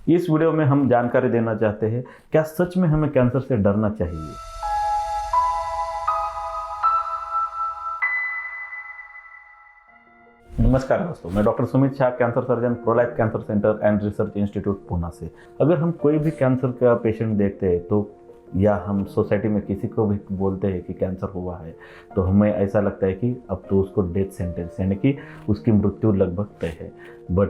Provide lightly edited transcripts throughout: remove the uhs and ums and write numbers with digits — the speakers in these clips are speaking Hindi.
इस वीडियो में हम जानकारी देना चाहते हैं, क्या सच में हमें कैंसर से डरना चाहिए? नमस्कार दोस्तों, मैं doctor Sumit Shah, cancer surgeon, prolife cancer centre and research institute Poona से। अगर हम कोई भी कैंसर का पेशेंट देखते हैं तो या हम सोसाइटी में किसी को भी बोलते हैं कि कैंसर हुआ है, तो हमें ऐसा लगता है कि अब तो उसको डेथ सेंटेंस यानी कि उसकी मृत्यु लगभग तय है। बट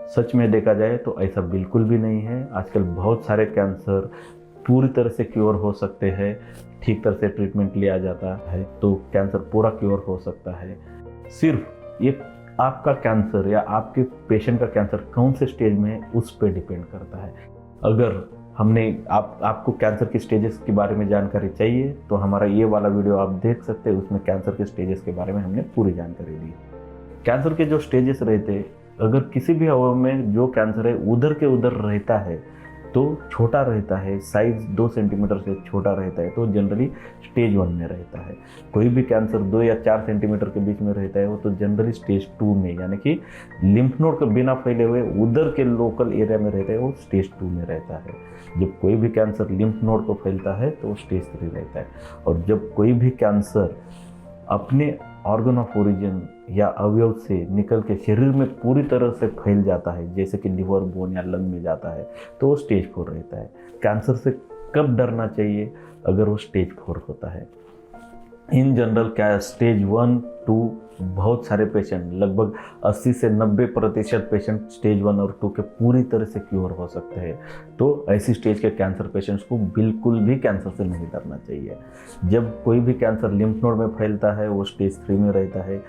सच में देखा जाए तो ऐसा बिल्कुल भी नहीं है। आजकल बहुत सारे कैंसर पूरी तरह से क्योर हो सकते हैं। ठीक तरह से ट्रीटमेंट लिया जाता है तो कैंसर पूरा क्योर हो सकता है। सिर्फ ये आपका कैंसर या आपके पेशेंट का कैंसर कौन से स्टेज में है उस पर डिपेंड करता है। अगर हमने आपको कैंसर के स्टेजेस के बारे में जानकारी चाहिए तो हमारा ये वाला वीडियो आप देख सकते हैं। उसमें कैंसर के स्टेजेस के बारे में हमने पूरी जानकारी दी। कैंसर के जो स्टेजेस रहते हैं, अगर किसी भी अवयव में जो कैंसर है उधर के उधर रहता है तो छोटा रहता है, साइज 2 सेंटीमीटर से छोटा रहता है तो जनरली स्टेज 1 में रहता है। कोई भी कैंसर 2 या 4 सेंटीमीटर के बीच में रहता है वो तो जनरली स्टेज 2 में, यानी कि लिम्फ नोड के बिना फैले हुए उधर के लोकल एरिया में रहता है, वो स्टेज 2 में रहता है। जब कोई भी कैंसर लिम्फ नोड को फैलता है तो वो स्टेज 3 रहता है। और जब कोई भी कैंसर अपने ऑर्गन ऑफ ओरिजिन या अवयव से निकल के शरीर में पूरी तरह से फैल जाता है, जैसे कि लिवर, बोन या लंग में जाता है, तो वो स्टेज 4 रहता है। कैंसर से कब डरना चाहिए? अगर वो स्टेज 4 होता है। इन जनरल क्या स्टेज 1, 2 बहुत सारे पेशेंट, लगभग 80 से 90% पेशेंट स्टेज 1 और 2 के पूरी तरह से क्योर हो सकते हैं। तो ऐसी स्टेज के कैंसर पेशेंट्स को बिल्कुल भी कैंसर से नहीं डरना चाहिए। जब कोई भी कैंसर लिम्फ नोड में फैलता है वो स्टेज 3 में रहता है।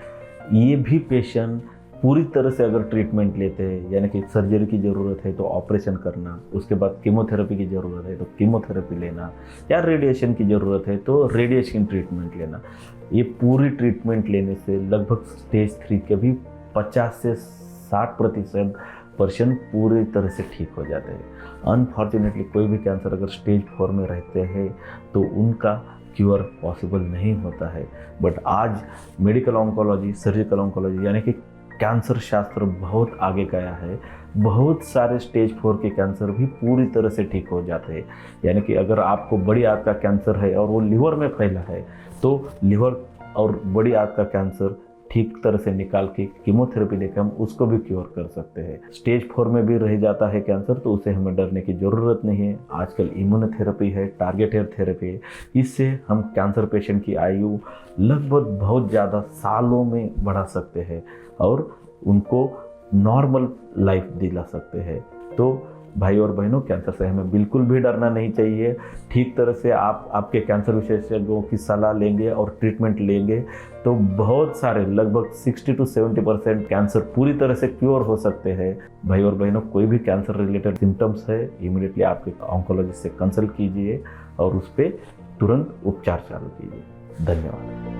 ये भी पेशेंट पूरी तरह से अगर ट्रीटमेंट लेते हैं, यानी कि सर्जरी की ज़रूरत है तो ऑपरेशन करना, उसके बाद कीमोथेरेपी की ज़रूरत है तो कीमोथेरेपी लेना, या रेडिएशन की ज़रूरत है तो रेडिएशन ट्रीटमेंट लेना, ये पूरी ट्रीटमेंट लेने से लगभग स्टेज 3 के भी 50 से 60% पेशेंट पूरी तरह से ठीक हो जाते हैं। अनफॉर्चुनेटली कोई भी कैंसर अगर स्टेज 4 में रहते हैं तो उनका क्योर पॉसिबल नहीं होता है। बट आज मेडिकल ऑन्कोलॉजी, सर्जिकल ऑन्कोलॉजी यानी कि कैंसर शास्त्र बहुत आगे गया है। बहुत सारे स्टेज 4 के कैंसर भी पूरी तरह से ठीक हो जाते हैं। यानी कि अगर आपको बड़ी आंत का कैंसर है और वो लिवर में फैला है तो लिवर और बड़ी आंत का कैंसर ठीक तरह से निकाल के कीमोथेरेपी देकर हम उसको भी क्योर कर सकते हैं। स्टेज 4 में भी रह जाता है कैंसर तो उसे हमें डरने की ज़रूरत नहीं है। आजकल इम्यूनोथेरेपी है, टारगेटेड थेरेपी है, इससे हम कैंसर पेशेंट की आयु लगभग बहुत ज़्यादा सालों में बढ़ा सकते हैं और उनको नॉर्मल लाइफ दिला सकते हैं। तो भाई और बहनों, कैंसर से हमें बिल्कुल भी डरना नहीं चाहिए। ठीक तरह से आप आपके कैंसर विशेषज्ञों की सलाह लेंगे और ट्रीटमेंट लेंगे तो बहुत सारे, लगभग 60 to 70% कैंसर पूरी तरह से क्योर हो सकते हैं। भाई और बहनों, कोई भी कैंसर रिलेटेड सिम्टम्स है इमीडिएटली आपके ऑन्कोलॉजिस्ट से कंसल्ट कीजिए और उस पर तुरंत उपचार चालू कीजिए। धन्यवाद।